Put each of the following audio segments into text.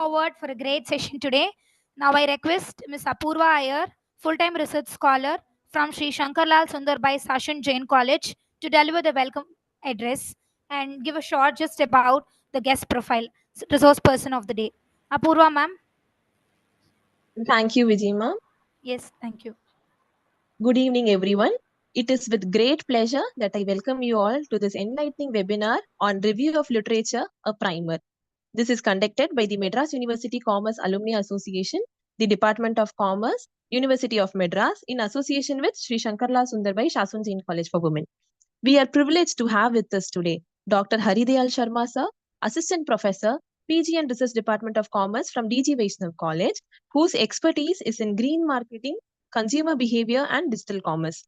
Forward for a great session today. Now I request Ms. Apurva Iyer, full-time research scholar from Sri Shankarlal Sundarbai Sashan Jain College, to deliver the welcome address and give a short just about the guest profile, resource person of the day. Apurva, ma'am. Thank you, Vijay. Yes, thank you. Good evening, everyone. It is with great pleasure that I welcome you all to this enlightening webinar on Review of Literature, a Primer. This is conducted by the Madras University Commerce Alumni Association, the Department of Commerce, University of Madras, in association with Sri Shankarlal Sundarbai Shasun Jain College for Women. We are privileged to have with us today Dr. Haridayal Sharma, sir, Assistant Professor, PG and Research Department of Commerce from DGDVC College, whose expertise is in green marketing, consumer behavior, and digital commerce.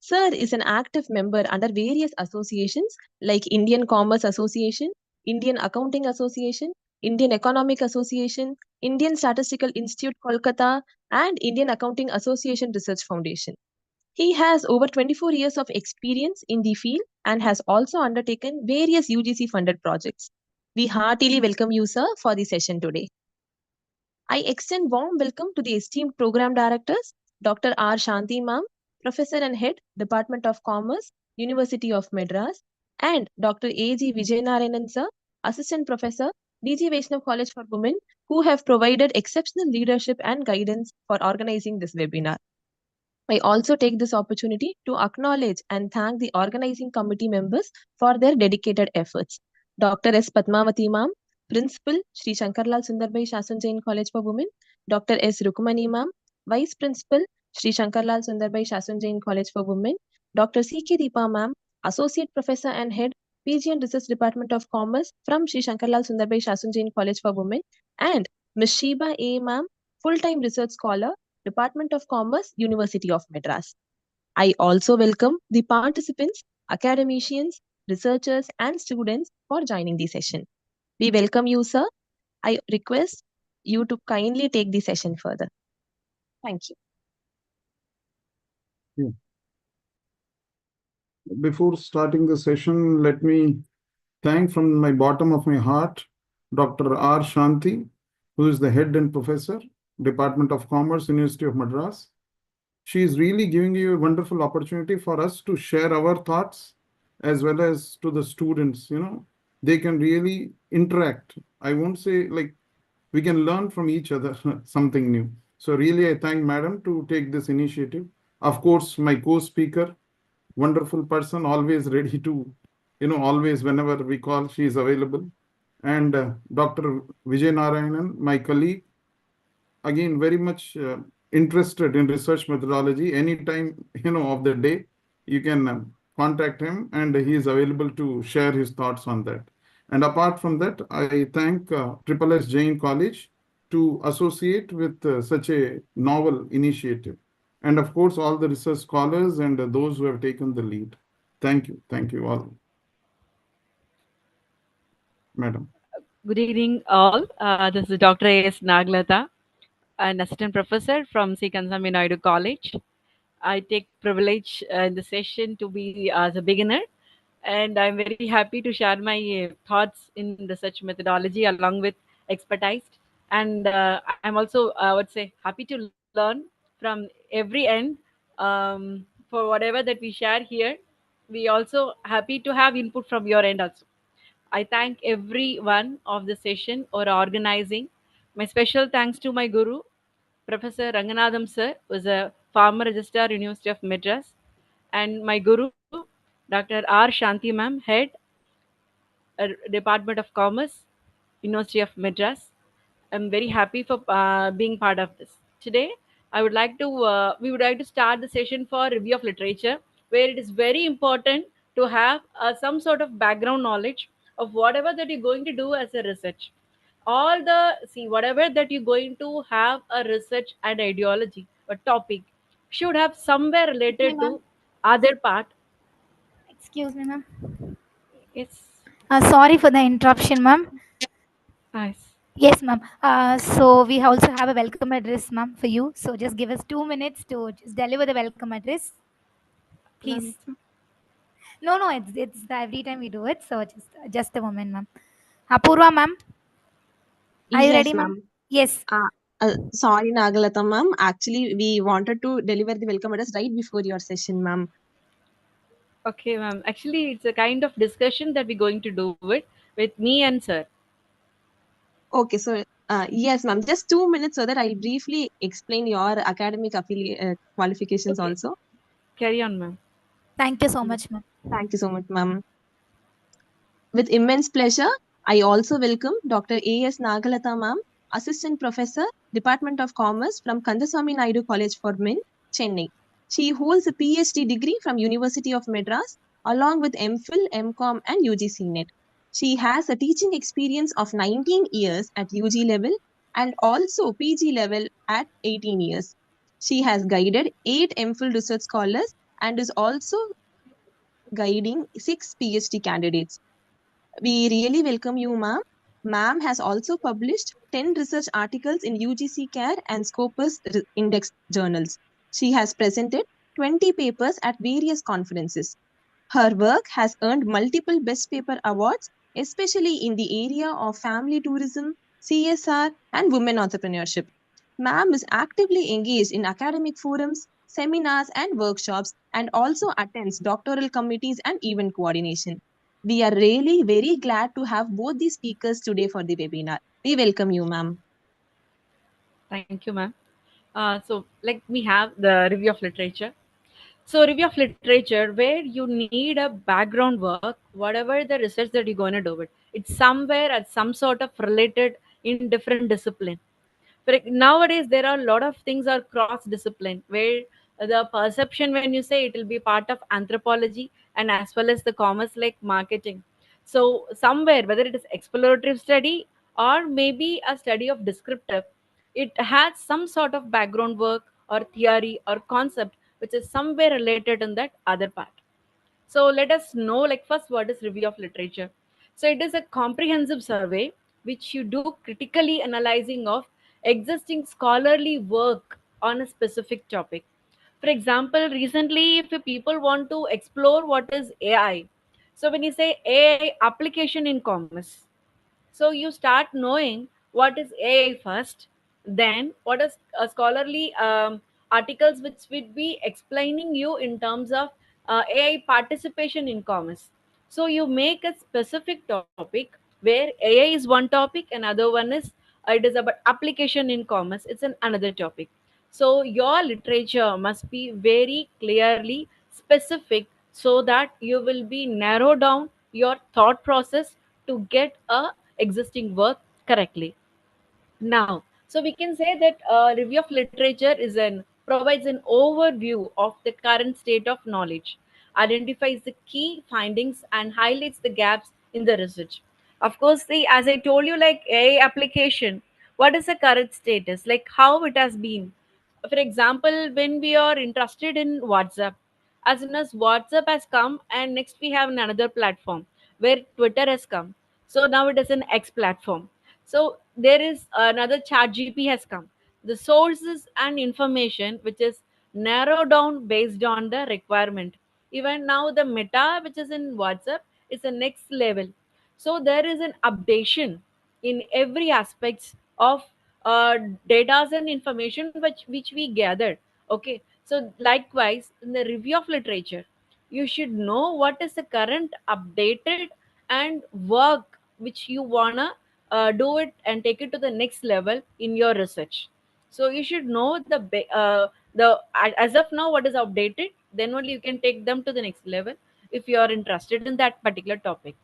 Sir is an active member under various associations like Indian Commerce Association, Indian Accounting Association, Indian Economic Association, Indian Statistical Institute Kolkata, and Indian Accounting Association Research Foundation. He has over 24 years of experience in the field and has also undertaken various UGC funded projects. We heartily welcome you, sir, for the session today. I extend warm welcome to the esteemed program directors, Dr. R. Shanti Ma'am, Professor and Head, Department of Commerce, University of Madras, and Dr. A.G. Vijayanarayanan, sir, Assistant Professor, DG Vaishnav College for Women, who have provided exceptional leadership and guidance for organizing this webinar. I also take this opportunity to acknowledge and thank the organizing committee members for their dedicated efforts. Dr. S. Padmavati Ma'am, Principal, Sri Shankarlal Sundarbai Shasun Jain College for Women. Dr. S. Rukumani Ma'am, Vice Principal, Sri Shankarlal Sundarbai Shasun Jain College for Women. Dr. C.K. Deepa Ma'am, Associate Professor and Head, PG and Research Department of Commerce from Sri Shankarlal Sundarbai Shasun Jain College for Women. And Ms. Sheba A. Ma'am, Full-time Research Scholar, Department of Commerce, University of Madras. I also welcome the participants, academicians, researchers, and students for joining the session. We welcome you, sir. I request you to kindly take the session further. Thank you. Before starting the session, let me thank from my bottom of my heart Dr. R. Shanti, who is the head and professor, Department of Commerce, University of Madras. She is really giving you a wonderful opportunity for us to share our thoughts as well as to the students. They can really interact. I won't say like we can learn from each other something new. So really, I thank Madam to take this initiative. Of course, my co-speaker, wonderful person, always ready to, always whenever we call, she is available. And Dr. Vijay Narayanan, my colleague, again, very much interested in research methodology. Anytime, of the day, you can contact him and he is available to share his thoughts on that. And apart from that, I thank Triple S Jain College to associate with such a novel initiative. And of course, all the research scholars and those who have taken the lead. Thank you. Thank you all. Madam. Good evening, all. This is Dr. A.S. Nagalatha, an assistant professor from C.Kandasami Nadiu College. I take privilege in the session to be as a beginner, and I'm very happy to share my thoughts in research methodology along with expertise. And I'm also, I would say, happy to learn from every end for whatever that we share here. We also happy to have input from your end also. I thank every one of the session or organizing. My special thanks to my guru, Professor Ranganathan sir, was a former registrar University of Madras, and my guru, Dr. R. Shanti ma'am, head Department of Commerce, University of Madras. I'm very happy for being part of this. Today, we would like to start the session for review of literature, where it is very important to have some sort of background knowledge of whatever that you're going to do as a research. Whatever that you're going to have a research and ideology, a topic, should have somewhere related to other part. Excuse me, ma'am. Yes. Sorry for the interruption, ma'am. Nice. Yes, ma'am. So we also have a welcome address, ma'am, for you. So just give us 2 minutes to just deliver the welcome address, please. No, it's every time we do it. So just a moment, ma'am. Apurva, ma'am. Are you Yes, ready, ma'am? ma'am. Yes. Sorry, Nagalatha, ma'am. Actually, we wanted to deliver the welcome address right before your session, ma'am. Okay, ma'am. Actually, it's a kind of discussion that we're going to do it with me and sir. Okay, so yes, ma'am. Just 2 minutes so that I'll briefly explain your academic qualifications Okay, also. carry on, ma'am. Thank you so Yes. much, ma'am. Thank you so much, ma'am. With immense pleasure, I also welcome Dr. A.S. Nagalatha, ma'am, Assistant Professor, Department of Commerce from Kandasami Naidu College for Men, Chennai. She holds a PhD degree from University of Madras along with MPhil, MCom and UGC NET. She has a teaching experience of 19 years at UG level and also PG level at 18 years. She has guided 8 MPhil research scholars and is also guiding 6 PhD candidates. We really welcome you, ma'am. Ma'am has also published 10 research articles in UGC CARE and Scopus Index journals. She has presented 20 papers at various conferences. Her work has earned multiple Best Paper awards, especially in the area of family tourism, CSR, and women entrepreneurship. Ma'am is actively engaged in academic forums, seminars, and workshops, and also attends doctoral committees and event coordination. We are really very glad to have both the speakers today for the webinar. We welcome you, ma'am. Thank you, ma'am. So, let me have the review of literature. So, review of literature where you need a background work, whatever the research that you're going to do it, it's somewhere at some sort of related in different discipline. Nowadays, there are a lot of things are cross discipline where the perception when you say it will be part of anthropology and as well as the commerce like marketing. So, somewhere whether it is explorative study or maybe a study of descriptive, it has some sort of background work or theory or concept which is somewhere related in that other part. So let us know, like, first, what is review of literature? So it is a comprehensive survey which you do critically analyzing of existing scholarly work on a specific topic. For example, recently, if people want to explore what is AI, so when you say AI application in commerce, so you start knowing what is AI first, then what is scholarly articles which will be explaining you in terms of AI participation in commerce. So you make a specific topic where AI is one topic, and other one is it is about application in commerce. It's an another topic. So your literature must be very clearly specific so that you will be narrow down your thought process to get a existing work correctly. Now, so we can say that review of literature is an provides an overview of the current state of knowledge, identifies the key findings, and highlights the gaps in the research. Of course, see, as I told you, like AI application, what is the current status, like how it has been. For example, when we are interested in WhatsApp, as soon as WhatsApp has come, and next we have another platform where Twitter has come. So now it is an X platform. So there is another chat GP has come. The sources and information which is narrowed down based on the requirement. Even now the meta which is in WhatsApp is the next level. So there is an updation in every aspects of uh, data and information which we gathered. Okay. So likewise in the review of literature, you should know what is the current updated and work which you wanna do it and take it to the next level in your research. So you should know as of now what is updated, then only you can take them to the next level if you are interested in that particular topic.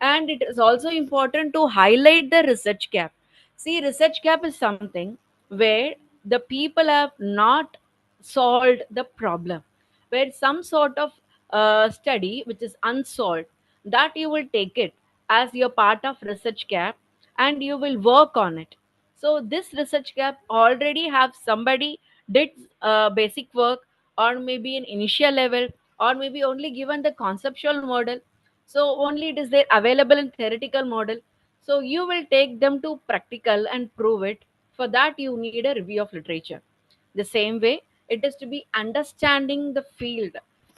And it is also important to highlight the research gap. See, research gap is something where the people have not solved the problem, where some sort of study which is unsolved, that you will take it as your part of research gap and you will work on it. So this research gap already have somebody did basic work or maybe an initial level or maybe only given the conceptual model, so only it is there available in theoretical model. So you will take them to practical and prove it. For that you need a review of literature. The same way it is to be understanding the field.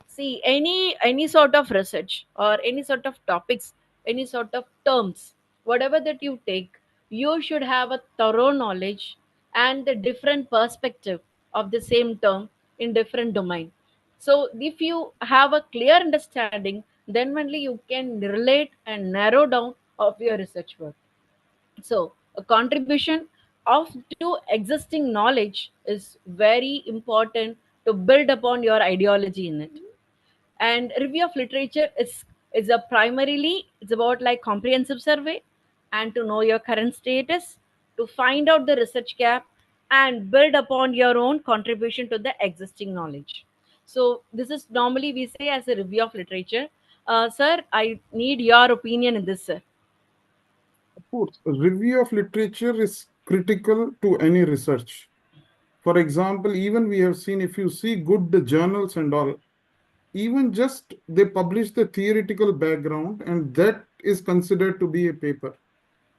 See, any sort of research or any sort of topics, any sort of terms, whatever that you take, you should have a thorough knowledge and the different perspective of the same term in different domain. So if you have a clear understanding, then only you can relate and narrow down of your research work. So a contribution of to existing knowledge is very important to build upon your ideology in it. And review of literature is a primarily it's about like comprehensive survey and to know your current status, to find out the research gap and build upon your own contribution to the existing knowledge. So this is normally we say as a review of literature. Sir, I need your opinion in this, sir. Of course, review of literature is critical to any research. For example, even we have seen, if you see good journals and all, even just they publish the theoretical background and that is considered to be a paper.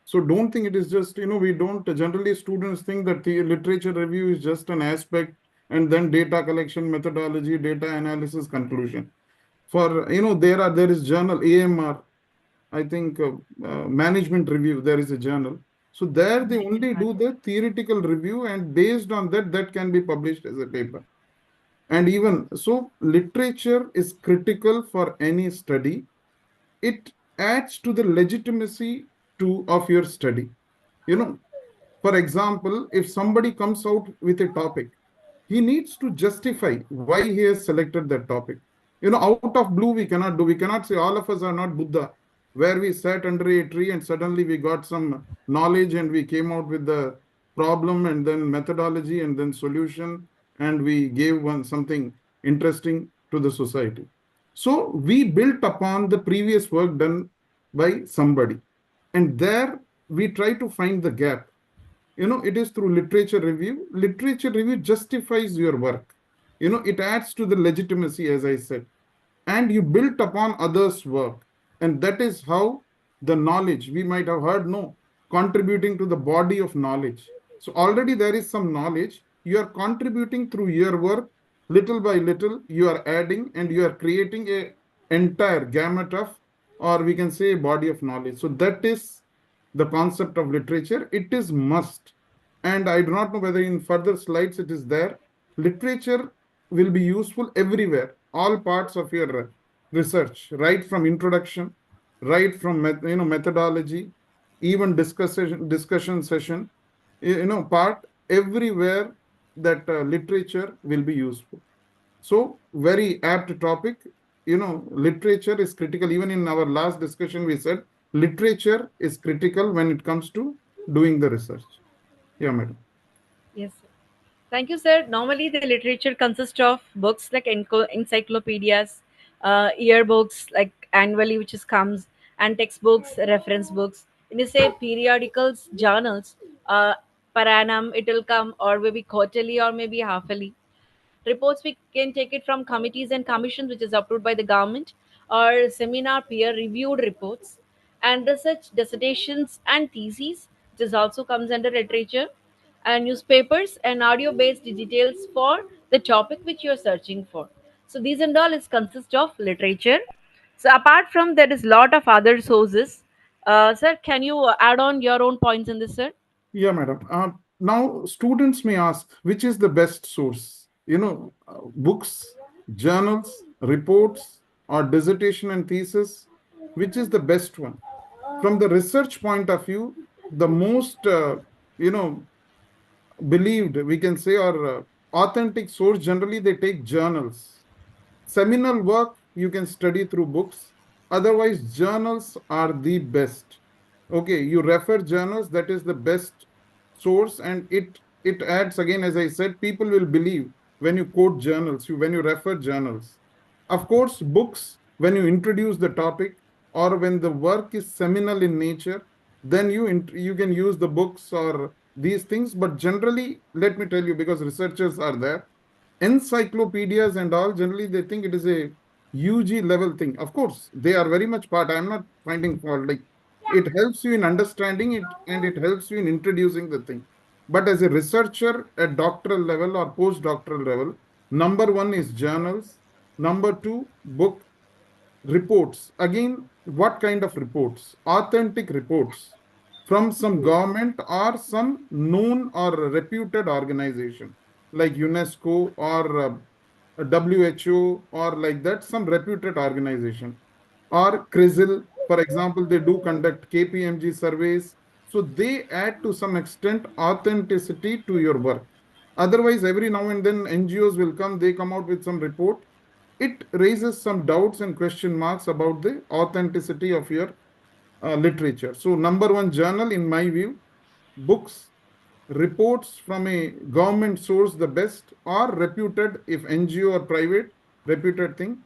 So don't think it is just, we don't generally students think that the literature review is just an aspect and then data collection, methodology, data analysis, conclusion. For, there is journal AMR, I think management review, there is a journal. So there they only do the theoretical review and based on that, that can be published as a paper. And even so, literature is critical for any study. It adds to the legitimacy of your study. You know, for example, if somebody comes out with a topic, he needs to justify why he has selected that topic. Out of blue, we cannot do. We cannot say all of us are not Buddha, where we sat under a tree and suddenly we got some knowledge and we came out with the problem and then methodology and then solution and we gave one something interesting to the society. So we built upon the previous work done by somebody, and there we try to find the gap. It is through literature review. Literature review justifies your work. It adds to the legitimacy, as I said, and you built upon others' work. And that is how the knowledge, we might have heard, no, contributing to the body of knowledge. So already there is some knowledge. You are contributing through your work, little by little, you are adding and you are creating a entire gamut of, or we can say a body of knowledge. So that is the concept of literature. It is must. And I do not know whether in further slides it is there. Literature will be useful everywhere, all parts of your research, right from introduction, right from methodology, even discussion session, part everywhere that literature will be useful. So very apt topic. Literature is critical. Even in our last discussion, we said literature is critical when it comes to doing the research. Yeah, madam. Yes, sir. Thank you, sir. Normally, the literature consists of books like encyclopedias, yearbooks like annually, which is comes, and textbooks, reference books. When you say periodicals, journals, per annum, it will come, or maybe quarterly, or maybe halfly. Reports we can take it from committees and commissions, which is approved by the government, or seminar peer-reviewed reports, and research dissertations and theses, which is also comes under literature, and newspapers and audio-based details for the topic which you are searching for. So these and all is consist of literature. So apart from there is lot of other sources. Sir, can you add on your own points in this, sir? Yeah, madam. Now, students may ask, which is the best source? Books, journals, reports, or dissertation and thesis, which is the best one? From the research point of view, the most, you know, believed, we can say, or authentic source, generally they take journals. Seminal work you can study through books. Otherwise, journals are the best. Okay, you refer journals, that is the best source, and it adds again, as I said, people will believe when you quote journals, when you refer journals. Of course, books, when you introduce the topic or when the work is seminal in nature, then you can use the books or these things. But generally, let me tell you, because researchers are there, encyclopedias and all, generally they think it is a UG level thing. Of course, they are very much part. I'm not finding fault. Like, it helps you in understanding it and it helps you in introducing the thing. But as a researcher at doctoral level or postdoctoral level, number one is journals. Number two, book. Reports. Again, what kind of reports? Authentic reports. from some government or some known or reputed organization like UNESCO or WHO or like that, some reputed organization. Or CRISIL, for example, they do conduct KPMG surveys. So they add to some extent authenticity to your work. Otherwise, every now and then NGOs will come, they come out with some report. It raises some doubts and question marks about the authenticity of your literature. So, number one journal, in my view, books, reports from a government source, the best, or reputed, if NGO or private, reputed thing.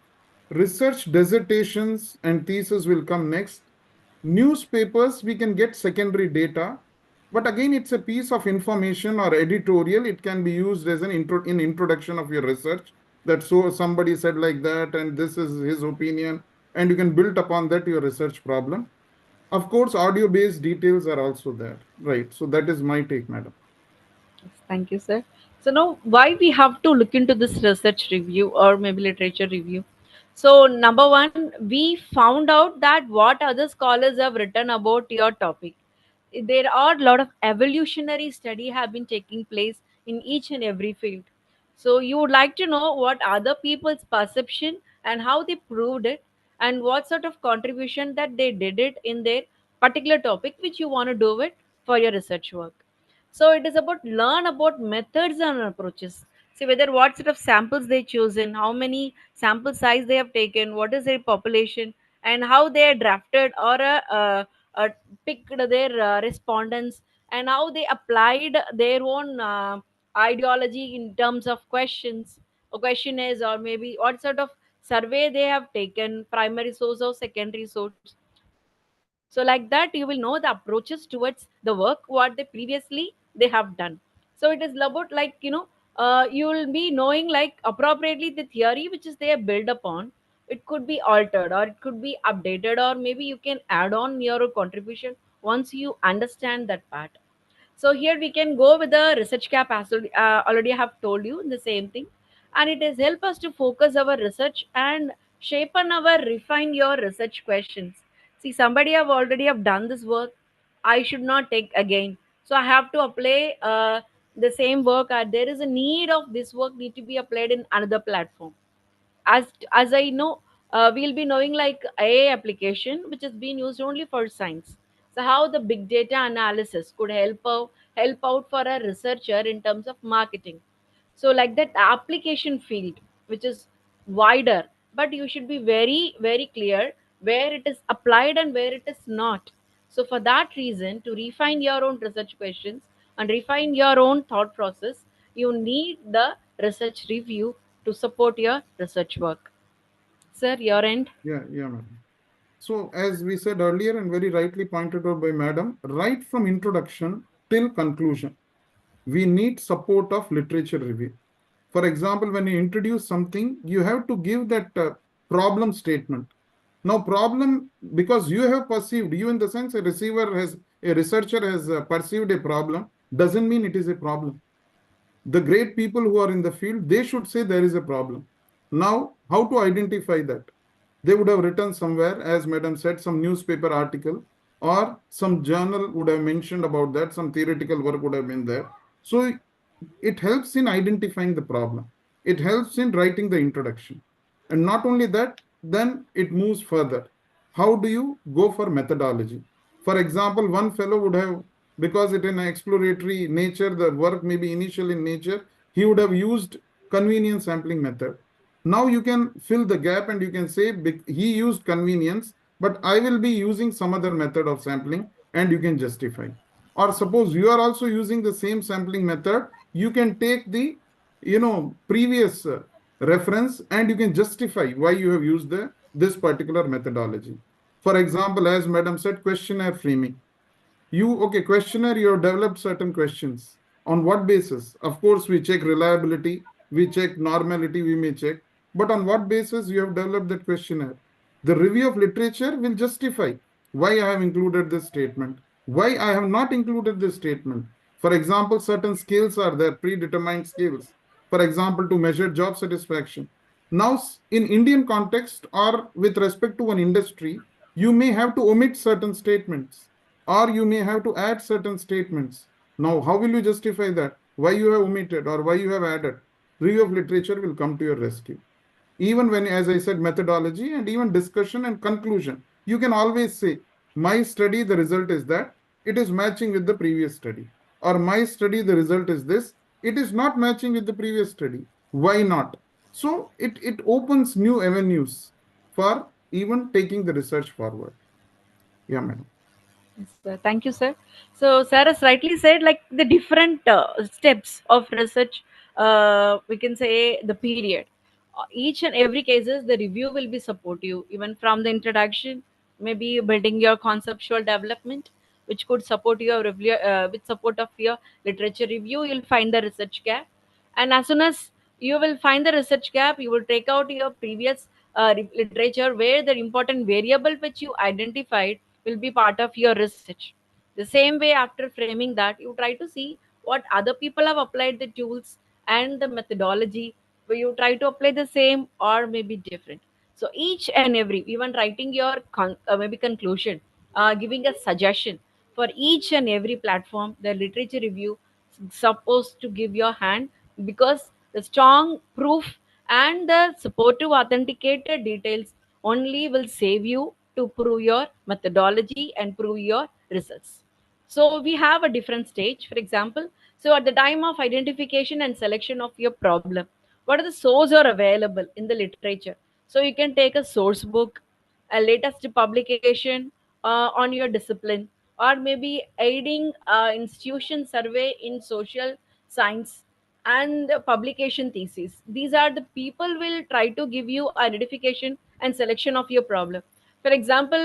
Research dissertations and thesis will come next. Newspapers, we can get secondary data, but again, it's a piece of information or editorial. It can be used as an introduction of your research. That so somebody said like that, and this is his opinion, and you can build upon that your research problem. Of course, audio-based details are also there, right? So that is my take, madam. Yes, thank you, sir. So now, why we have to look into this research review or maybe literature review? So number one, we found out that what other scholars have written about your topic. There are a lot of evolutionary study have been taking place in each and every field. So you would like to know what other people's perception and how they proved it, and what sort of contribution that they did it in their particular topic which you want to do it for your research work. So it is about learn about methods and approaches. See whether what sort of samples they chosen, how many sample size they have taken, what is their population, and how they are drafted or picked their respondents, and how they applied their own ideology in terms of questions or questionnaires, or maybe what sort of survey they have taken, primary source or secondary source. So like that you will know the approaches towards the work what they previously they have done. So it is about like, you will be knowing like appropriately the theory which is they are built upon. It could be altered or it could be updated, or maybe you can add on your contribution once you understand that part. So here we can go with the research cap as already I have told you the same thing, and it has helped us to focus our research and shape on our refine your research questions. See, somebody have already have done this work. I should not take again. So I have to apply the same work. There is a need of this work need to be applied in another platform. As I know, we'll be knowing like AI application, which is being used only for science. So how the big data analysis could help out for a researcher in terms of marketing. So like that application field, which is wider, but you should be very very clear where it is applied and where it is not. So for that reason, to refine your own research questions and refine your own thought process, you need the research review to support your research work. Sir, your end. Yeah, madam. So as we said earlier and very rightly pointed out by madam, right from introduction till conclusion, we need support of literature review. For example, when you introduce something, you have to give that problem statement. Now, problem, because you have perceived, you in the sense a researcher has perceived a problem, doesn't mean it is a problem. The great people who are in the field, they should say there is a problem. Now, how to identify that? They would have written somewhere, as madam said, some newspaper article or some journal would have mentioned about that, some theoretical work would have been there. So it helps in identifying the problem. It helps in writing the introduction. And not only that, then it moves further. How do you go for methodology? For example, one fellow would have, because it in exploratory nature, the work may be initial in nature, he would have used convenience sampling method. Now you can fill the gap and you can say he used convenience, but I will be using some other method of sampling, and you can justify. Or suppose you are also using the same sampling method, you can take the previous reference and you can justify why you have used this particular methodology. For example, as madam said, questionnaire framing. Questionnaire, you have developed certain questions. On what basis? Of course, we check reliability, we check normality, we may check. But on what basis you have developed that questionnaire? The review of literature will justify why I have included this statement, why I have not included this statement. For example, certain scales are there, predetermined scales. For example, to measure job satisfaction. Now, in Indian context or with respect to an industry, you may have to omit certain statements. or you may have to add certain statements. Now, how will you justify that? Why you have omitted or why you have added? Review of literature will come to your rescue. Even when, as I said, methodology and even discussion and conclusion, you can always say, my study, the result is that it is matching with the previous study. Or my study, the result is this, it is not matching with the previous study. Why not? So it opens new avenues for even taking the research forward. Yeah, madam. Yes, sir. Thank you, sir. So, sir has rightly said, like the different steps of research, we can say the period. Each and every cases, the review will be supportive, even from the introduction, maybe building your conceptual development, which could support your review, with support of your literature review, you'll find the research gap. And as soon as you will find the research gap, you will take out your previous literature where the important variable which you identified will be part of your research. The same way, after framing that, you try to see what other people have applied the tools and the methodology, where you try to apply the same or maybe different. So each and every, even writing your maybe conclusion, giving a suggestion for each and every platform, the literature review supposed to give your hand, because the strong proof and the supportive authenticated details only will save you to prove your methodology and prove your results. So we have a different stage. For example, so at the time of identification and selection of your problem, what are the sources are available in the literature? So you can take a source book, a latest publication on your discipline, or maybe aiding institution survey in social science and publication thesis. These are the people will try to give you identification and selection of your problem. For example,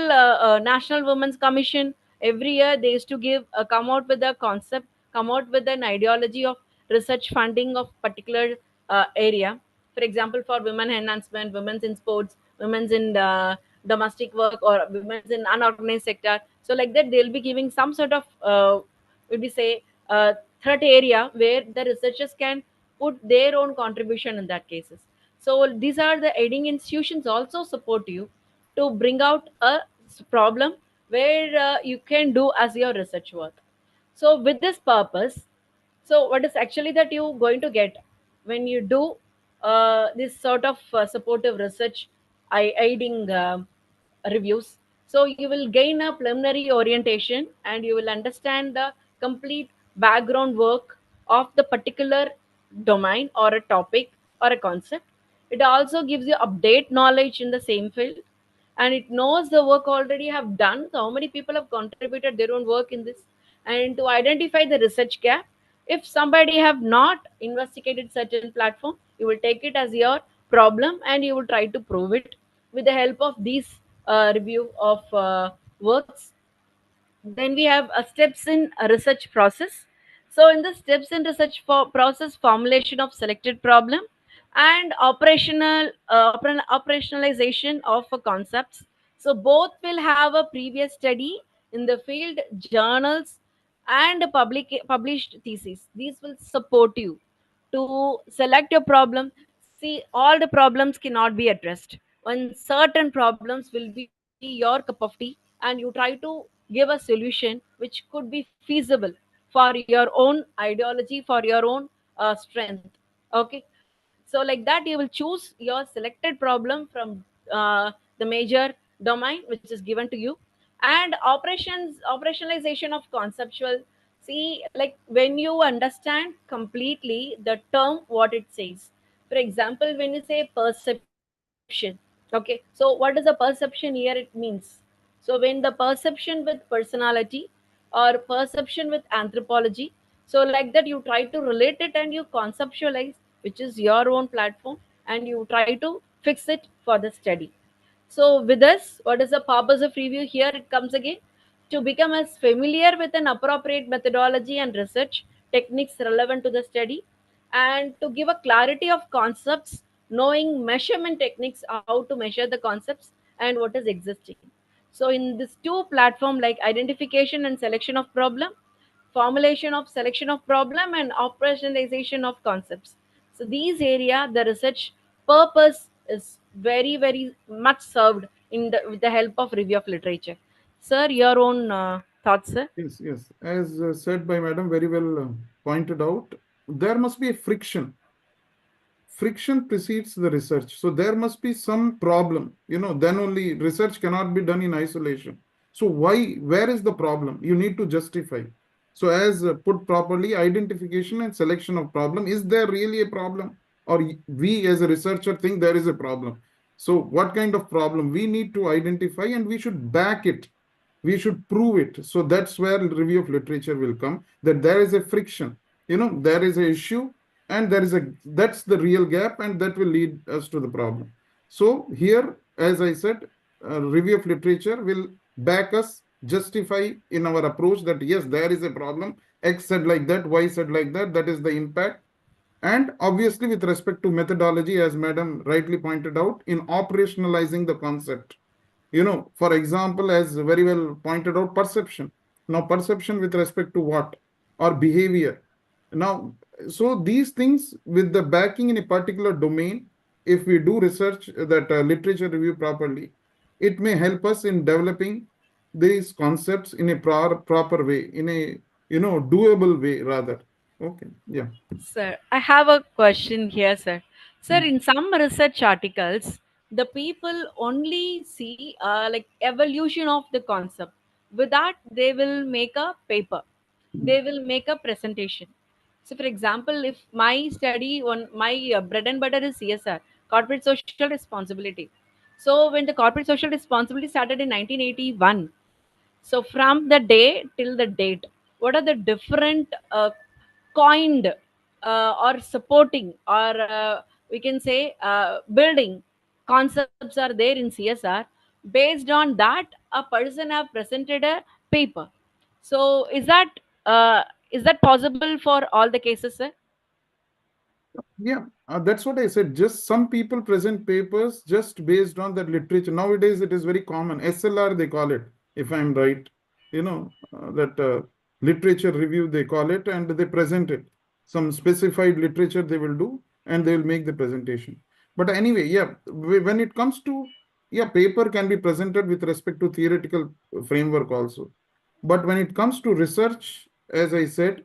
National Women's Commission, every year they used to give come out with a concept, come out with an ideology of research funding of particular area. For example, for women enhancement, women's in sports, women's in domestic work, or women's in unorganized sector. So like that, they'll be giving some sort of would we say third area where the researchers can put their own contribution in that cases. So these are the aiding institutions also support you to bring out a problem where you can do as your research work. So with this purpose, so what is actually that you going to get when you do this sort of supportive research aiding reviews? So you will gain a preliminary orientation and you will understand the complete background work of the particular domain or a topic or a concept. It also gives you update knowledge in the same field, and it knows the work already have done, so how many people have contributed their own work in this, and to identify the research gap. If somebody have not investigated certain platform, you will take it as your problem and you will try to prove it with the help of these review of works. Then we have steps in a research process. So in the steps in research for process, formulation of selected problem and operationalization of concepts. So both will have a previous study in the field journals and published thesis. These will support you to select your problem. See, all the problems cannot be addressed. When certain problems will be your cup of tea, and you try to give a solution which could be feasible for your own ideology, for your own strength. Okay, so like that, you will choose your selected problem from the major domain which is given to you. And operationalization of conceptual. See, like when you understand completely the term what it says. For example, when you say perception, okay, so what is the perception here? It means, so when the perception with personality or perception with anthropology, so like that you try to relate it and you conceptualize, which is your own platform, and you try to fix it for the study. So, with this, what is the purpose of review? Here it comes again, to become as familiar with an appropriate methodology and research techniques relevant to the study, and to give a clarity of concepts, knowing measurement techniques, how to measure the concepts and what is existing. So, in this two platform like identification and selection of problem, formulation of selection of problem, and operationalization of concepts. So these area, the research purpose is very much served in the with the help of review of literature. Sir, your own thoughts, sir? Yes, yes. As said by Madam, very well pointed out, there must be a friction. Friction precedes the research. So there must be some problem, then only research cannot be done in isolation. So where is the problem? You need to justify. So as put properly, identification and selection of problem. Is there really a problem? Or we as a researcher think there is a problem. So what kind of problem? We need to identify and we should back it. We should prove it. So that's where review of literature will come, that there is a friction, there is a issue, and that's the real gap, and that will lead us to the problem. So here, as I said, review of literature will back us, justify in our approach that yes, there is a problem, X said like that, Y said like that, that is the impact. And obviously with respect to methodology, as Madam rightly pointed out, in operationalizing the concept, for example, as very well pointed out, perception. Now, perception with respect to what? Or behavior. Now, so these things with the backing in a particular domain, if we do research that literature review properly, it may help us in developing these concepts in a proper way, in a doable way rather. Okay, yeah. Sir, I have a question here, sir. Sir, Mm. in some research articles, the people only see like evolution of the concept. With that, they will make a paper. Mm. They will make a presentation. So, for example, if my study on my bread and butter is CSR, corporate social responsibility. So, when the corporate social responsibility started in 1981, so from the day till the date, what are the different coined or supporting or we can say building concepts are there in CSR? Based on that, a person have presented a paper. So is that possible for all the cases, sir? Yeah, that's what I said. Just some people present papers just based on that literature. Nowadays, it is very common. SLR, they call it, if I'm right. That literature review, they call it, and they present it. Some specified literature they will do, and they will make the presentation. But anyway, yeah, when it comes to, yeah, paper can be presented with respect to theoretical framework also. But when it comes to research, as I said,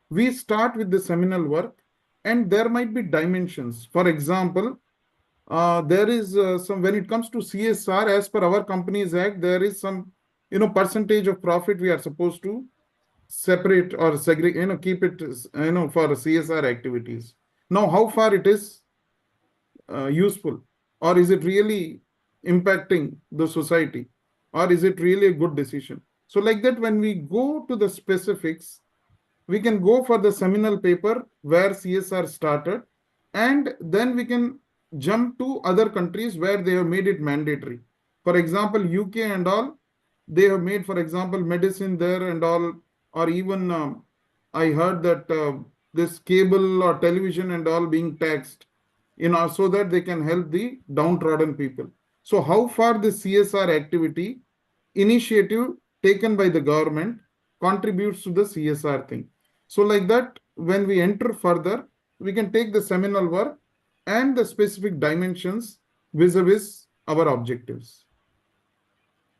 we start with the seminal work, and there might be dimensions. For example, there is some, when it comes to CSR, as per our Companies Act, there is some percentage of profit we are supposed to separate or segregate, keep it for CSR activities. Now, how far it is useful, or is it really impacting the society, or is it really a good decision? So like that, when we go to the specifics, we can go for the seminal paper where CSR started, and then we can jump to other countries where they have made it mandatory. For example, UK and all, they have made, for example, medicine there and all, or even I heard that this cable or television and all being taxed, so that they can help the downtrodden people. So how far the CSR activity initiative taken by the government contributes to the CSR thing. So like that, when we enter further, we can take the seminal work and the specific dimensions vis-a-vis our objectives.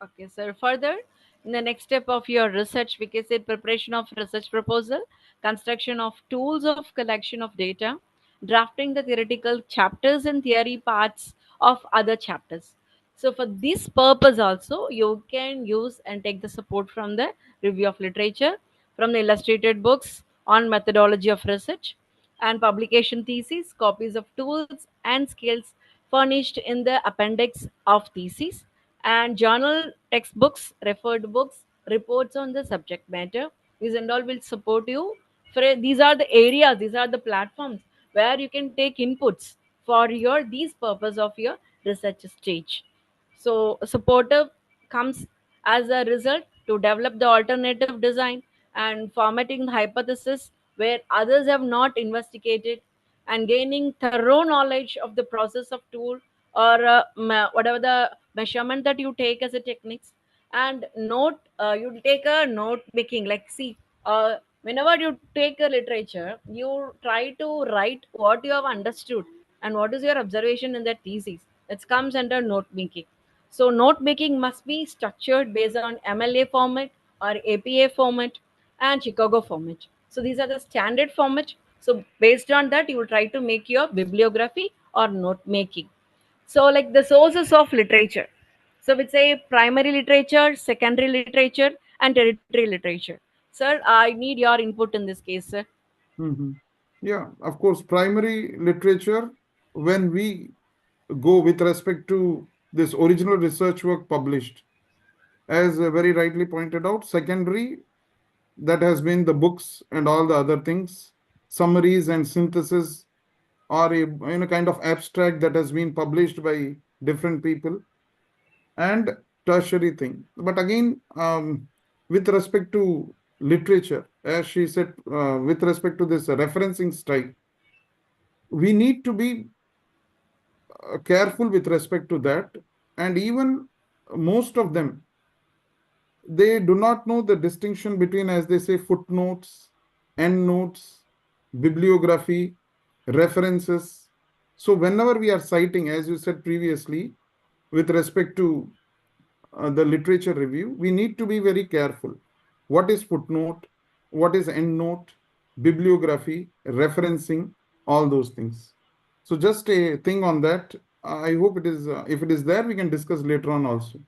Okay, sir. Further, in the next step of your research, we can say preparation of research proposal, construction of tools of collection of data, drafting the theoretical chapters and theory parts of other chapters. So, for this purpose, also, you can use and take the support from the review of literature, from the illustrated books on methodology of research, and publication theses, copies of tools and skills furnished in the appendix of theses, and journal textbooks, referred books, reports on the subject matter. These and all will support you. These are the areas, these are the platforms where you can take inputs for your these purpose of your research stage. So supportive comes as a result to develop the alternative design and formatting the hypothesis where others have not investigated, and gaining thorough knowledge of the process of tool or whatever the measurement that you take as a techniques. And note, you take a note making, like see, whenever you take a literature, you try to write what you have understood and what is your observation in that thesis. It comes under note making. So note making must be structured based on MLA format or APA format, and Chicago format. So these are the standard format. So based on that, you will try to make your bibliography or note making. So like the sources of literature. So we say primary literature, secondary literature, and tertiary literature. Sir, I need your input in this case, sir. Mhm. Yeah, of course, primary literature, when we go with respect to this original research work published, as very rightly pointed out, secondary, that has been the books and all the other things, summaries and synthesis, or a kind of abstract that has been published by different people, and tertiary thing. But again, with respect to literature, as she said, with respect to this referencing style, we need to be careful with respect to that. And even most of them, they do not know the distinction between, as they say, footnotes, endnotes, bibliography, references. So whenever we are citing, as you said previously, with respect to the literature review, we need to be very careful. What is footnote? What is endnote? Bibliography, referencing, all those things. So just a thing on that. I hope it is, if it is there, we can discuss later on also.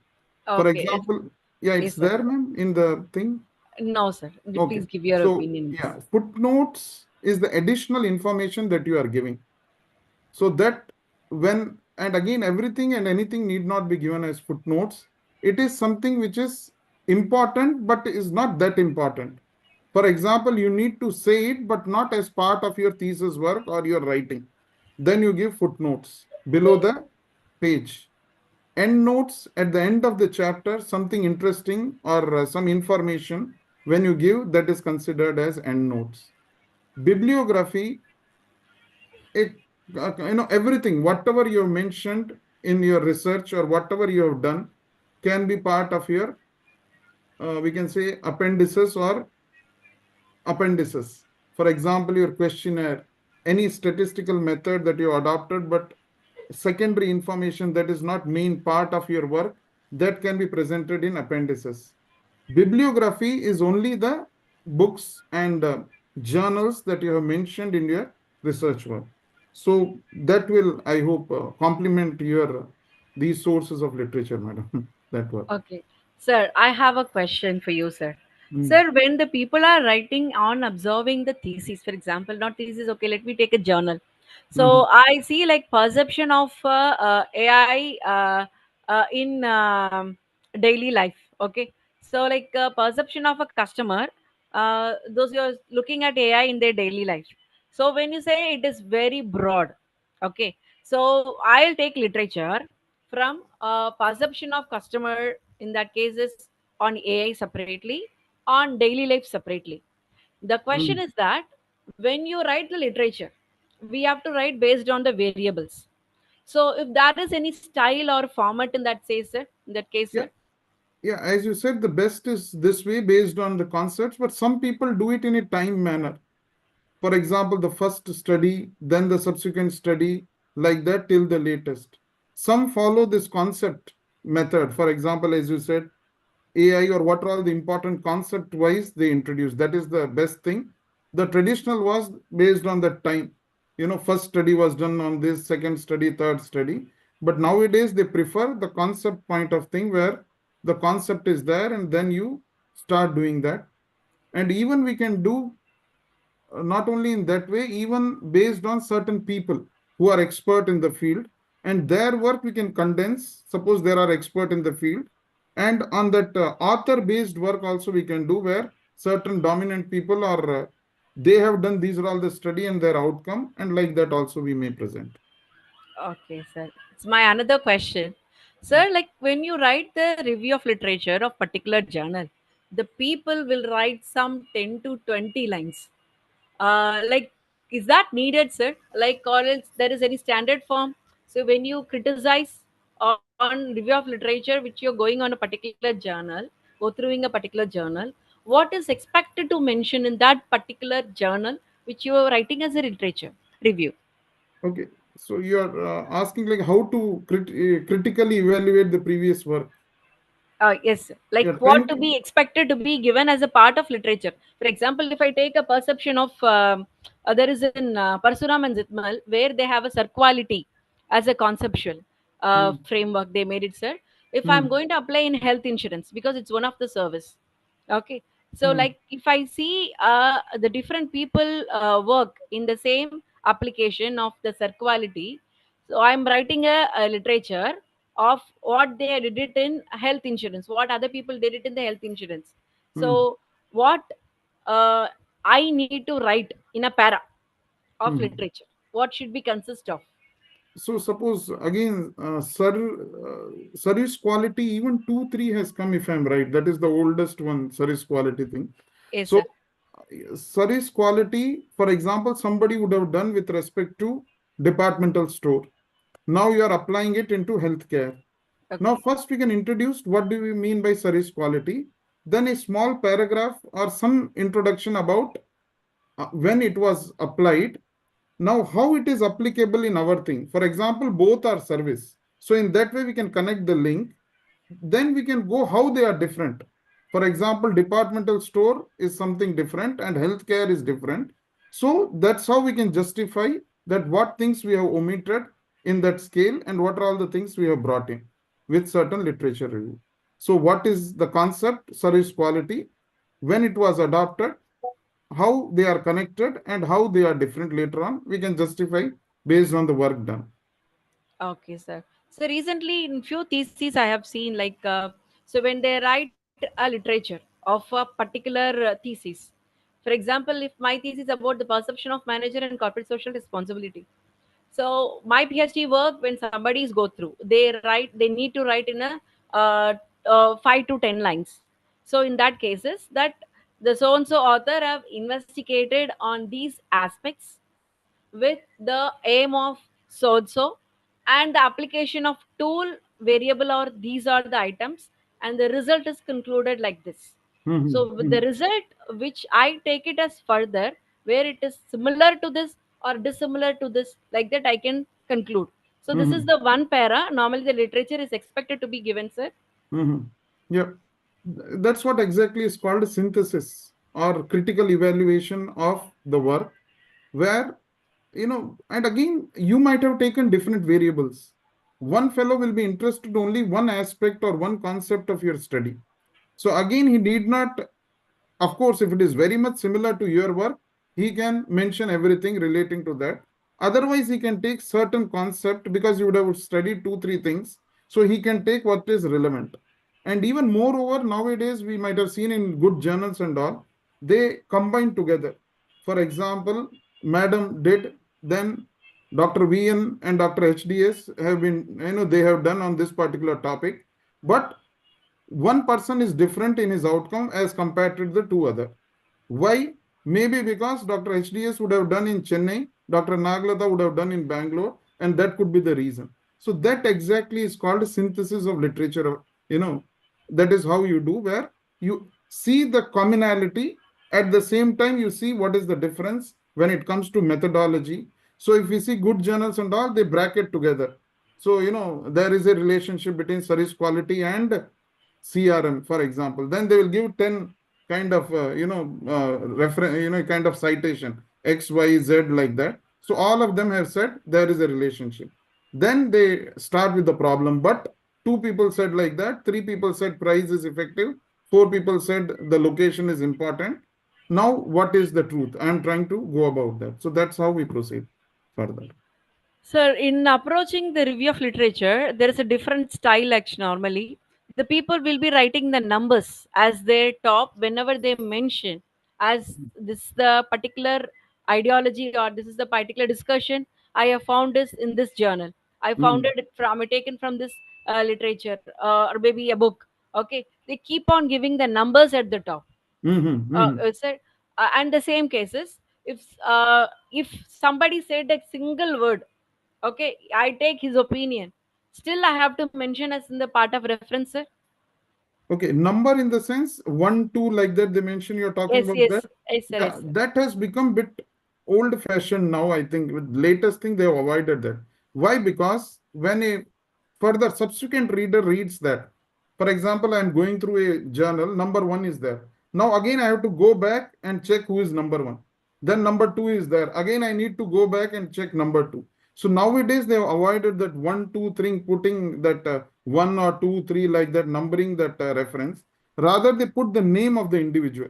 For Okay, example, yeah, it's please, sir. there, ma'am, in the thing. No, sir. Okay. Please give your So, opinion. yeah, footnotes is the additional information that you are giving. So that when, and again, everything and anything need not be given as footnotes. It is something which is important, but is not that important. For example, you need to say it, but not as part of your thesis work or your writing. Then you give footnotes below the page. Endnotes at the end of the chapter, something interesting or some information, when you give, that is considered as endnotes. Bibliography, it, everything, whatever you have mentioned in your research or whatever you have done, can be part of your, we can say, appendices. For example, your questionnaire, any statistical method that you adopted, but secondary information that is not main part of your work, that can be presented in appendices. Bibliography is only the books and journals that you have mentioned in your research work. So that will, I hope, complement your these sources of literature, madam. That work. Okay. Sir, I have a question for you, sir. Mm. Sir, when the people are writing on observing the thesis, for example, not thesis, okay, let me take a journal. Mhm. So I see like perception of AI in daily life. Okay. So like perception of a customer, those who are looking at AI in their daily life. So when you say it is very broad, okay. So I'll take literature from perception of customer in that case is on AI separately, on daily life separately. The question Mm. is that when you write the literature, we have to write based on the variables. So if there is any style or format in that case, sir, in that case, Yeah, sir. yeah. As you said, the best is this way based on the concepts, but some people do it in a time manner. For example, the first study, then the subsequent study, like that till the latest. Some follow this concept method. For example, as you said, AI or what are all the important concept wise they introduce. That is the best thing. The traditional was based on that time. First study was done on this, second study, third study. But nowadays they prefer the concept point of thing where the concept is there and then you start doing that. And even we can do not only in that way, even based on certain people who are expert in the field and their work we can condense. Suppose there are expert in the field, and on that author based work also we can do where certain dominant people are they have done these are all the study and their outcome, and like that also we may present. Okay, sir. It's my another question. Sir, like when you write the review of literature of particular journal, the people will write some 10 to 20 lines. Like, is that needed, sir? Like, or else there is any standard form? So when you criticize on review of literature, which you're going on a particular journal, go through in a particular journal, what is expected to mention in that particular journal which you are writing as a literature review? Okay, so you are asking like how to critically evaluate the previous work. Yes, like Yeah, what 10. to be expected to be given as a part of literature. For example, if I take a perception of there is in Parsuram and Zitmal where they have a circularity as a conceptual Mm, framework, they made it, sir. If I'm mm, going to apply in health insurance because it's one of the service, okay. So mm, like if I see the different people work in the same application of the circularity, so I'm writing a literature of what they did it in health insurance, what other people did it in the health insurance. mm, So what uh, I need to write in a para of mm. literature, what should be consist of? So suppose again, service quality, even 2, 3 has come, if I'm right. That is the oldest one, service quality thing. Yes, So sir. service quality, for example, somebody would have done with respect to departmental store. Now you are applying it into healthcare. Now, Okay. first we can introduce what do we mean by service quality. Then a small paragraph or some introduction about when it was applied. Now, how it is applicable in our thing. For example, both are service. So in that way, we can connect the link. Then we can go how they are different. For example, departmental store is something different and healthcare is different. So that's how we can justify that what things we have omitted in that scale and what are all the things we have brought in with certain literature review. So what is the concept service quality, when it was adopted, how they are connected and how they are different later on, we can justify based on the work done. Okay, sir. So recently, in few theses, I have seen like so when they write a literature of a particular thesis. For example, if my thesis is about the perception of manager and corporate social responsibility. So my PhD work, when somebody is go through, they need to write in a 5 to 10 lines. So in that cases, that the so and so author have investigated on these aspects with the aim of so and so, and the application of tool variable or these are the items, and the result is concluded like this. Mhm, So with the mhm, result, which I take it as further, where it is similar to this or dissimilar to this, like that I can conclude. So this is mhm, the one para. Normally the literature is expected to be given, sir. mhm. Yeah, that's what exactly is called synthesis or critical evaluation of the work, where, and again, you might have taken different variables. One fellow will be interested only one aspect or one concept of your study. So again, he need not. Of course, if it is very much similar to your work, he can mention everything relating to that. Otherwise, he can take certain concept because you would have studied 2, 3 things. So he can take what is relevant. And even moreover, nowadays, we might have seen in good journals and all, they combine together. For example, Madam did, then Dr. VN and Dr. HDS have been, they have done on this particular topic. But one person is different in his outcome as compared to the two other. Why? Maybe because Dr. HDS would have done in Chennai, Dr. Nagalatha would have done in Bangalore, and that could be the reason. So that exactly is called a synthesis of literature. That is how you do, where you see the commonality, at the same time you see what is the difference when it comes to methodology. So if we see good journals and all, they bracket together. So, there is a relationship between service quality and CRM, for example. Then they will give 10 kind of, reference, kind of citation, X, Y, Z, like that. So all of them have said there is a relationship. Then they start with the problem. But 2 people said like that, 3 people said price is effective, 4 people said the location is important. Now, what is the truth? I am trying to go about that. So that's how we proceed further. Sir, in approaching the review of literature, there is a different style action normally. The people will be writing the numbers as their top whenever they mention as this the particular ideology or this is the particular discussion I have found this in this journal. I found Mm, it from taken from this literature or maybe a book. Okay, they keep on giving the numbers at the top. mhm, mhm. Sir, and the same cases if somebody said a single word, okay, I take his opinion, still I have to mention as in the part of reference, sir. Okay, number in the sense 1, 2, like that they mention, you're talking Yes, about yes, that. yes, sir, Yeah, yes, sir. that has become bit old fashioned now, I think. With latest thing, they have avoided that. Why? Because when a further subsequent reader reads that, For example, I'm going through a journal, number 1 is there. Now again, I have to go back and check who is number 1. Then number 2 is there. Again, I need to go back and check number 2. So nowadays, they have avoided that 1, 2, 3, putting that 1 or 2, 3 like that, numbering that reference. Rather, they put the name of the individual.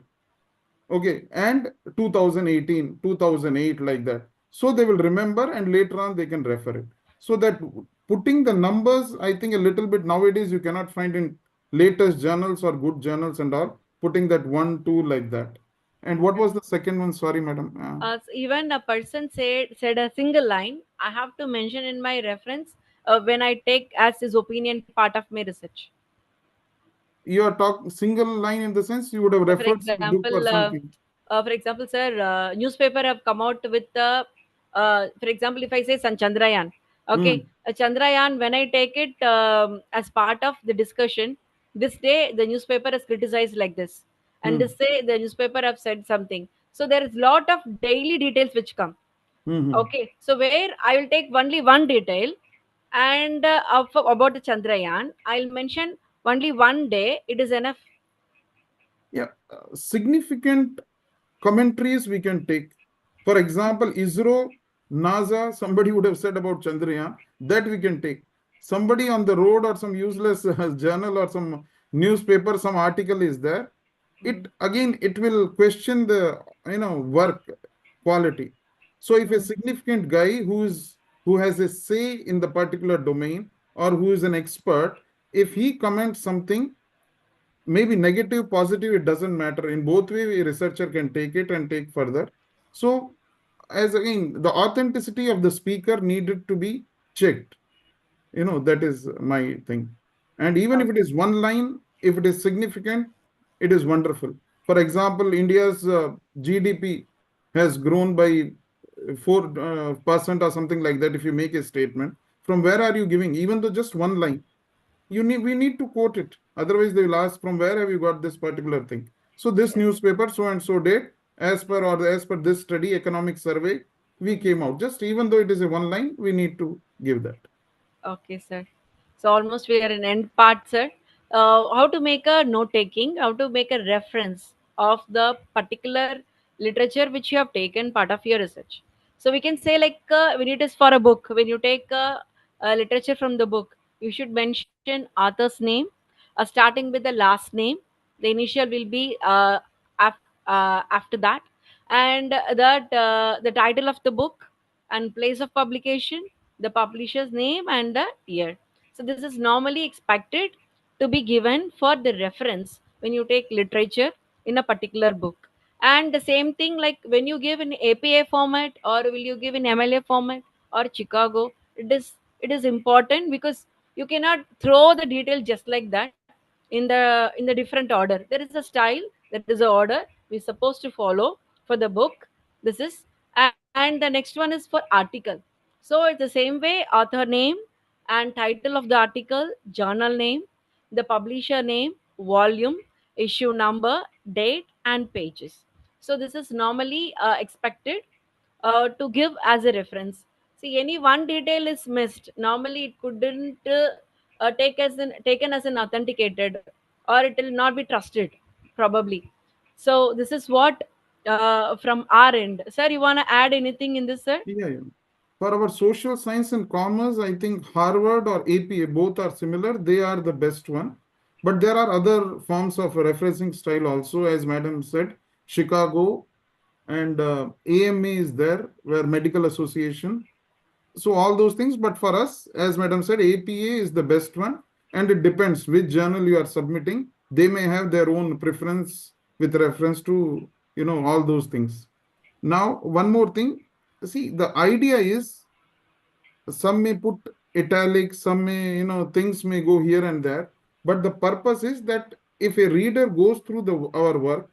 Okay, and 2018, 2008, like that. So they will remember and later on they can refer it. So that putting the numbers, I think a little bit nowadays you cannot find in latest journals or good journals and all, putting that 1, 2 like that. And what was the second one? Sorry, madam. Even a person said a single line, I have to mention in my reference when I take as his opinion part of my research. You are talking single line in the sense you would have For referred some book or example, something. sir, newspaper have come out with the, for example, if I say Chandrayaan, Hmm. okay, Chandrayaan, when I take it as part of the discussion, this day the newspaper is criticized like this, and Hmm. this day the newspaper have said something. So there is lot of daily details which come. Hmm. Okay, so where I will take only one detail, and about the Chandrayaan, I'll mention only one day. It is enough. Yeah, significant commentaries we can take. For example, ISRO, NASA, somebody would have said about Chandrayaan, that we can take. Somebody on the road or some useless journal or some newspaper, some article is there. It again, it will question the work quality. So if a significant guy who has a say in the particular domain or who is an expert, if he comments something, maybe negative, positive, it doesn't matter. In both way, a researcher can take it and take further. So, as again, the authenticity of the speaker needed to be checked. That is my thing. And even if it is one line, if it is significant, it is wonderful. For example, India's GDP has grown by 4% or something like that. If you make a statement, from where are you giving? Even though just one line, we need to quote it. Otherwise, they will ask from where have you got this particular thing. So this newspaper so and so date, as per this study, economic survey, we came out. Just even though it is a one line, we need to give that. Okay, sir. So almost we are in end part, sir. How to make a note taking, how to make a reference of the particular literature which you have taken part of your research. So we can say like when it is for a book, when you take a literature from the book, you should mention author's name, starting with the last name. The initial will be after that, and that the title of the book and place of publication, the publisher's name, and the year. So this is normally expected to be given for the reference when you take literature in a particular book. And the same thing like when you give in APA format or will you give in MLA format or Chicago, it is important because you cannot throw the detail just like that in the different order. There is a style, there is a order we're supposed to follow for the book. This is, and the next one is for article. So it's the same way, author name and title of the article, journal name, the publisher name, volume, issue number, date, and pages. So this is normally expected to give as a reference. See, any one detail is missed. Normally, it couldn't taken as an authenticated, or it will not be trusted, probably. So this is what from our end, sir. You want to add anything in this, sir? Yeah, yeah. For our social science and commerce, I think Harvard or APA, both are similar. They are the best one. But there are other forms of referencing style also, as Madam said, Chicago and AMA is there, where Medical Association. So all those things. But for us, as Madam said, APA is the best one. And it depends which journal you are submitting. They may have their own preference with reference to, all those things. Now, one more thing. See, the idea is some may put italics, some may, things may go here and there. But the purpose is that if a reader goes through our work,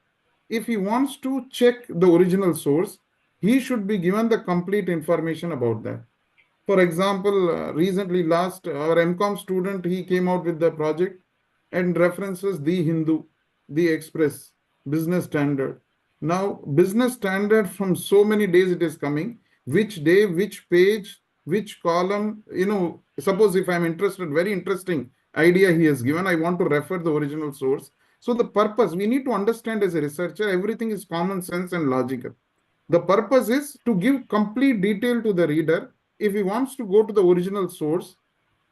if he wants to check the original source, he should be given the complete information about that. For example, recently last our MCOM student, he came out with the project and references the Hindu, the Express, Business Standard. Now, Business Standard from so many days it is coming. Which day, which page, which column, suppose if I'm interested, very interesting, idea he has given. I want to refer the original source. So the purpose, we need to understand as a researcher, everything is common sense and logical. The purpose is to give complete detail to the reader. If he wants to go to the original source,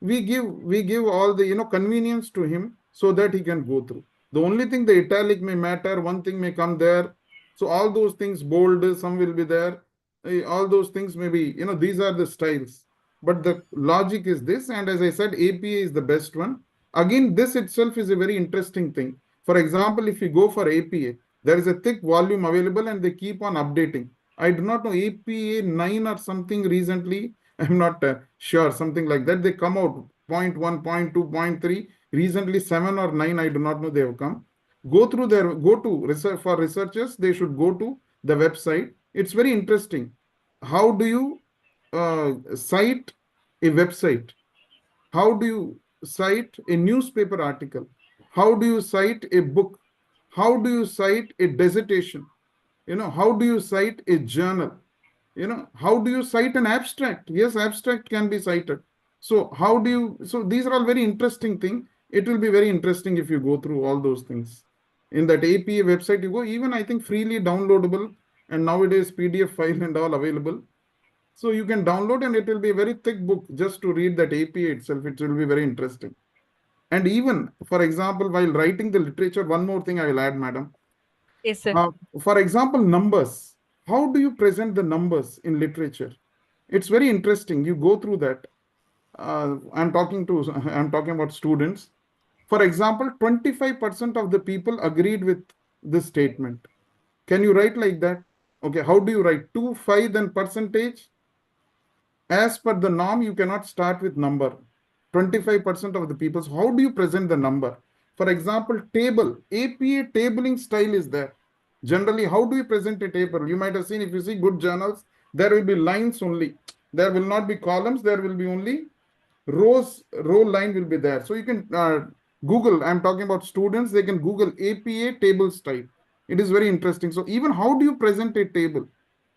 we give all the convenience to him so that he can go through. The only thing, the italic may matter, one thing may come there. So all those things bold, some will be there. All those things may be, these are the styles. But the logic is this, and as I said, APA is the best one. Again, this itself is a very interesting thing. For example, if you go for APA, there is a thick volume available and they keep on updating. I do not know, APA 9 or something recently, I'm not sure, something like that. They come out 0.1, 0.2, 0.3. Recently, 7 or 9, I do not know, they have come. Go to research for researchers, they should go to the website. It's very interesting. How do you cite a website? How do you cite a newspaper article? How do you cite a book? How do you cite a dissertation? How do you cite a journal? How do you cite an abstract? Yes, abstract can be cited. So these are all very interesting things. It will be very interesting if you go through all those things. In that APA website, you go, even I think freely downloadable, and nowadays PDF file and all available. So you can download, and it will be a very thick book just to read that APA itself. It will be very interesting. And even, for example, while writing the literature, one more thing I will add, madam. Yes, sir. For example, numbers. How do you present the numbers in literature? It's very interesting. You go through that. I'm talking about students. For example, 25% of the people agreed with this statement. Can you write like that? Okay, how do you write? 2, 5, then percentage? As per the norm, you cannot start with number. 25% of the people. So how do you present the number? For example, table. APA tabling style is there. Generally, how do you present a table? You might have seen, if you see good journals, there will be lines only. There will not be columns. There will be only rows. Row line will be there. So you can Google. I'm talking about students. They can Google APA table style. It is very interesting. So even how do you present a table?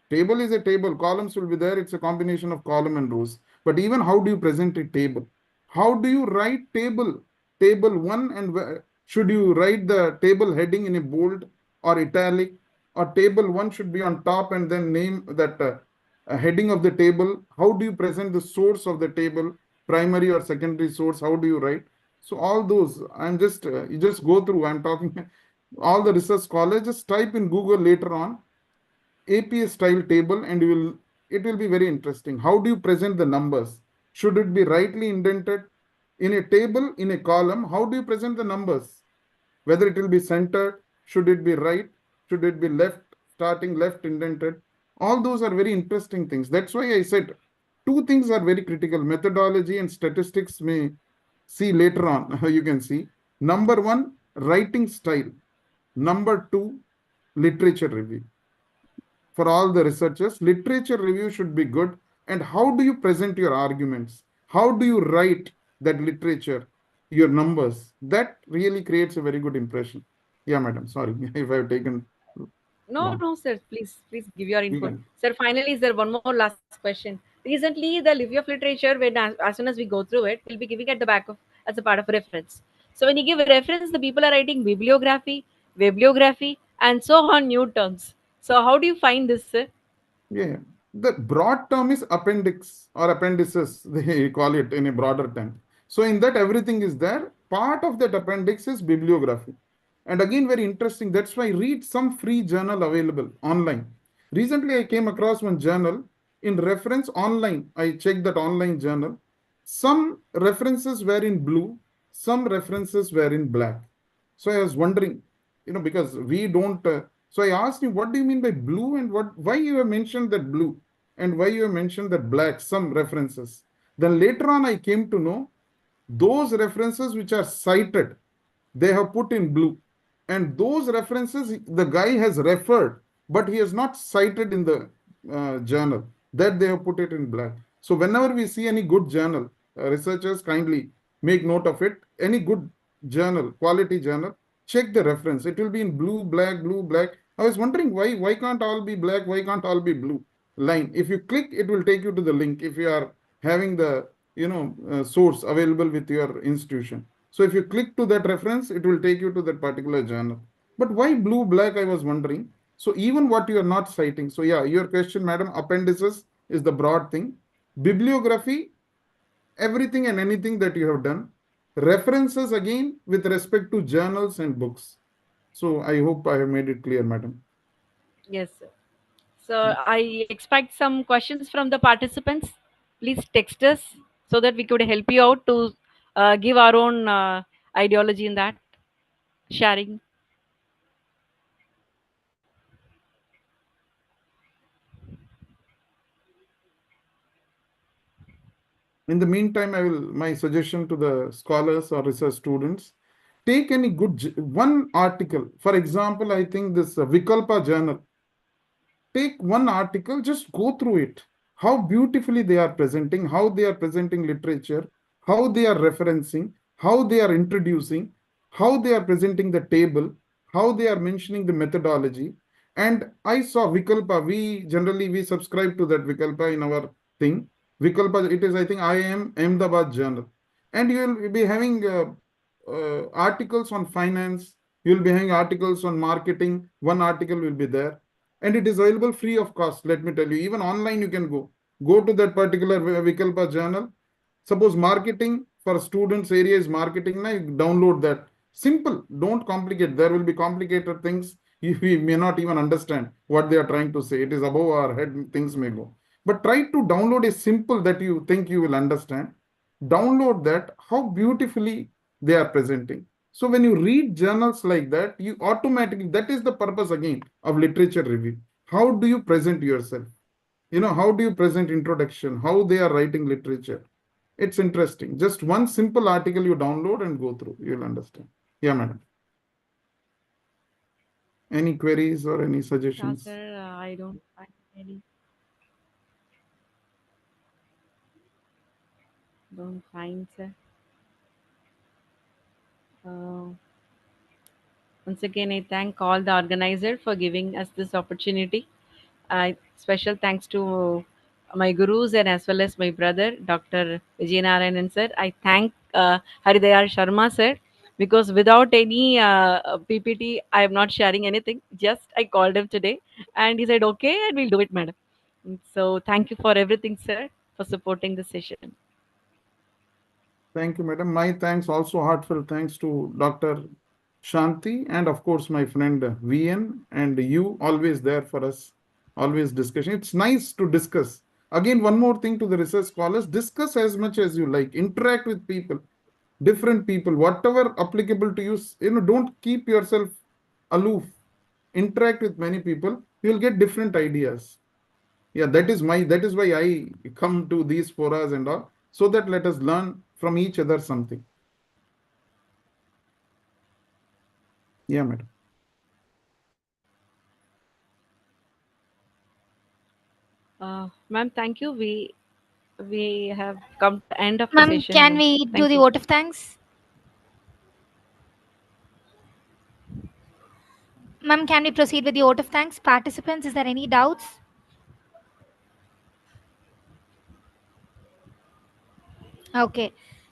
Table is a table. Columns will be there. It's a combination of column and rows. But even how do you present a table? How do you write table? Table 1, and should you write the table heading in a bold or italic, or table 1 should be on top and then name that heading of the table? How do you present the source of the table, primary or secondary source? How do you write? So all those, I'm just, you just go through, I'm talking, all the research scholars, just type in Google later on, APA style table, and it will be very interesting. How do you present the numbers? Should it be rightly indented in a table, in a column? How do you present the numbers? Whether it will be centered, should it be right, should it be left, starting left indented? All those are very interesting things. That's why I said two things are very critical. Methodology and statistics may see later on. You can see. Number 1, writing style. Number 2, literature review. For all the researchers, literature review should be good. And how do you present your arguments? How do you write that literature, your numbers? That really creates a very good impression. Yeah, madam. Sorry if I've taken long. No, sir. Please give your You input. can. Sir, finally, is there one more last question? Recently, the review of literature, when as soon as we go through it, we'll be giving at the back of as a part of reference. So when you give a reference, the people are writing bibliography, bibliography, and so on new terms. So how do you find this, sir? Yeah. The broad term is appendix or appendices, they call it in a broader term. So in that, everything is there. Part of that appendix is bibliography. And again, very interesting. That's why read some free journal available online. Recently, I came across one journal in reference online. I checked that online journal. Some references were in blue, some references were in black. So I was wondering, because we don't. So I asked him, what do you mean by blue, and why you have mentioned that blue and why you have mentioned that black, some references. Then later on, I came to know those references which are cited, they have put in blue. And those references, the guy has referred, but he has not cited in the journal. That they have put it in black. So whenever we see any good journal, researchers kindly make note of it. Any good journal, quality journal, check the reference. It will be in blue, black, blue, black. I was wondering why can't all be black? Why can't all be blue line? If you click, it will take you to the link if you are having the source available with your institution. So if you click to that reference, it will take you to that particular journal. But why blue, black, I was wondering. So even what you are not citing. So yeah, your question, madam, appendices is the broad thing. Bibliography, everything and anything that you have done. References again with respect to journals and books. So I hope I have made it clear, madam. Yes, sir. So I expect some questions from the participants. Please text us so that we could help you out to give our own ideology in that sharing. In the meantime, my suggestion to the scholars or research students, take any good one article. For example, I think this Vikalpa journal. Take one article, just go through it. How beautifully they are presenting, how they are presenting literature, how they are referencing, how they are introducing, how they are presenting the table, how they are mentioning the methodology. And I saw Vikalpa. We subscribe to that Vikalpa in our thing. Vikalpa, it is, I think, IIM Ahmedabad journal. And you will be having articles on finance, you will be having articles on marketing. One article will be there, and it is available free of cost. Let me tell you, even online you can go to that particular Vikalpa journal. Suppose marketing for students area is marketing, now you download that. Simple, don't complicate. There will be complicated things we may not even understand what they are trying to say. It is above our head, things may go. But try to download a simple that you think you will understand. Download that, how beautifully they are presenting. So when you read journals like that, you automatically, that is the purpose again of literature review. How do you present yourself? How do you present introduction? How they are writing literature? It's interesting. Just one simple article you download and go through. You'll understand. Yeah, madam. Any queries or any Yeah, suggestions? sir. I don't find any. Don't find, sir. Uh, Once again, I thank all the organizer for giving us this opportunity. Special thanks to my gurus and as well as my brother, Dr. Vijayanarayanan sir. I thank Haridayal Sharma sir because without any PPT, I am not sharing anything. Just I called him today and he said, okay, and we'll do it, madam. So thank you for everything, sir, for supporting the session. Thank you, madam. My thanks, also heartfelt thanks to Dr. Shanti and of course my friend VN, and you always there for us, always discussion. It's nice to discuss. Again, one more thing to the research scholars, discuss as much as you like, interact with people, different people, whatever applicable to you. Don't keep yourself aloof. Interact with many people, you'll get different ideas. Yeah, that is why I come to these forums and all, so that let us learn from each other something. Yeah, madam. Ma'am, thank you. We have come to the end of the Ma'am, session, can ma'am. we do Thank the you. vote of thanks? Ma'am, can we proceed with the vote of thanks? Participants, is there any doubts? Okay.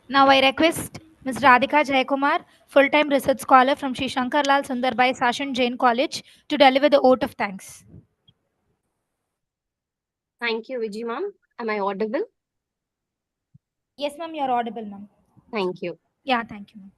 Now I request Ms. Radhika Jayakumar, full-time research scholar from Sri Shankarlal Sundarbai Sashan Jain College, to deliver the vote of thanks. Thank you, Vijay ma'am. Am I audible? Yes, ma'am, you're audible, ma'am. Thank you. Yeah, thank you, ma'am.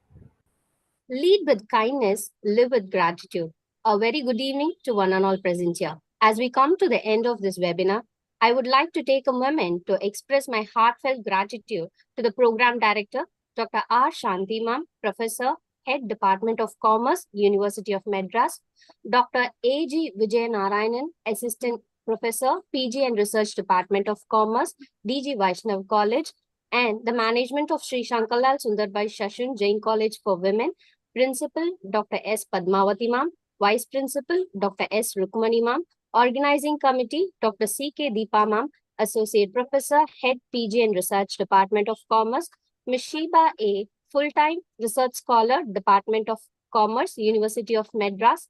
Lead with kindness, live with gratitude. A very good evening to one and all present here. As we come to the end of this webinar, I would like to take a moment to express my heartfelt gratitude to the Program Director, Dr. R. Shanti ma'am, Professor, Head Department of Commerce, University of Madras, Dr. A. G. Vijayanarayanan, Assistant Professor, PG and Research Department of Commerce, DG Vaishnav College, and the management of Sri Shankarlal Sundarbai Shashun Jain College for Women, Principal Dr. S. Padmavati ma'am, Vice Principal Dr. S. Rukmani ma'am, Organizing Committee Dr. C.K. Deepa ma'am, Associate Professor, Head PG and Research Department of Commerce, Ms. Sheba A., Full-Time Research Scholar, Department of Commerce, University of Madras,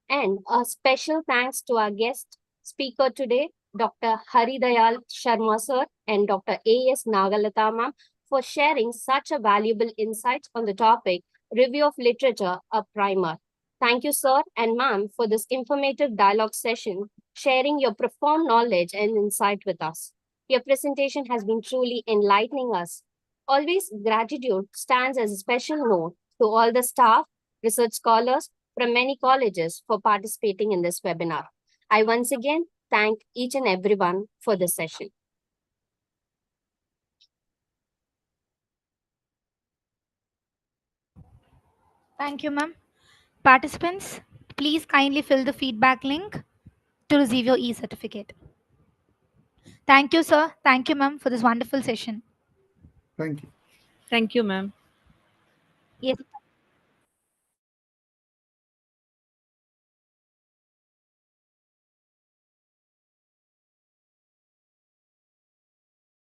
and a special thanks to our guest speaker today, Dr. Haridayal Sharma sir and Dr. A.S. Nagalatha ma'am, for sharing such a valuable insight on the topic, Review of Literature, a Primer. Thank you, sir and ma'am, for this informative dialogue session, sharing your profound knowledge and insight with us. Your presentation has been truly enlightening us. Always gratitude stands as a special note to all the staff, research scholars from many colleges for participating in this webinar. I once again thank each and everyone for this session. Thank you, ma'am. Participants, please kindly fill the feedback link to receive your e-certificate. Thank you, sir. Thank you, ma'am, for this wonderful session. Thank you. Thank you, ma'am. Yes.